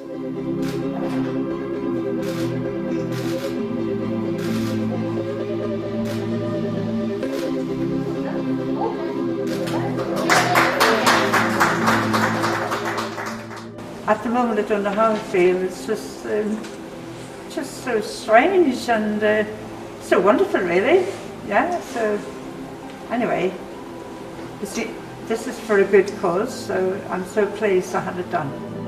At the moment, I don't know how I feel. It's just so strange and so wonderful, really. Yeah. So, anyway, you see, this is for a good cause. So I'm so pleased I had it done.